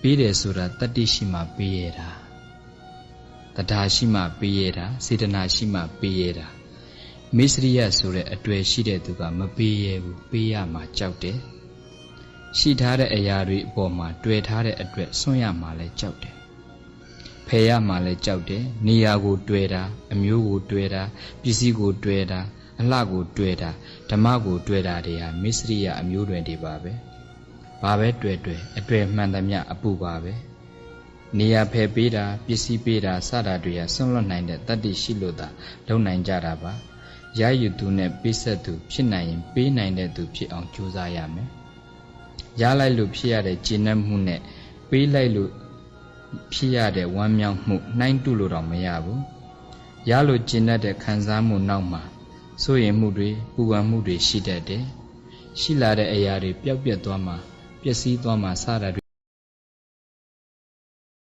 ပေးတယ်ဆိုတာတတ္တိရှိမှပေးရတာတရားရှိမှပေးရတာစေတနာရှိမှပေးရတာမိစရိယဆိုတဲ့အတွေ့ရှိတဲ့သူကမပေးရဘူးပေးရမှာကြောက်တယ်ရှိထားတဲ့အရာတွေအပေါ်မှာတွေ့ထားတဲ့အတွက်ဆွန့်ရမှာလဲကြောက်တယ်ဖယ်ရမှာလဲကြောက်တယ်နေရာကိုတွေ့တာအမျိုးကိုတွေ့တာပစ္စည်းကိုတွေ့တာအလှကိုတွေ့တာဓမ္မကိုတွေ့တာတွေဟာမိစရိယအမျိုးတွင်တွေပါပဲဘာပဲတွေ့တွေ့အတွေ့မှန်သမျှအပူပါပဲနေရာဖယ်ပေးတာပစ္စည်းပေးတာစတာတွေဟာဆွန့်လွတ်နိုင်တဲ့တတ္တိရှိလို့သာလုံနိုင်ကြတာပါရယူသူနဲ့ပေးဆက်သူဖြစ်နိုင်ရင်ပေးနိုင်တဲ့သူဖြစ်အောင်ကြိုးစားရမယ်ရလိုက်လို့ဖြစ်ရတဲ့ကျေနပ်မှုနဲ့ပေးလိုက်လို့ဖြစ်ရတဲ့ဝမ်းမြောက်မှုနှိုင်းတုလို့တော့မရဘူးရလို့ကျေနပ်တဲ့ခံစားမှုနောက်မှာစိုးရိမ်မှုတွေပူပန်မှုတွေရှိတတ်တယ်ရှိလာတဲ့အရာတွေပျောက်ပြက်သွားမှာပျက်စီးသွားမှာစတာ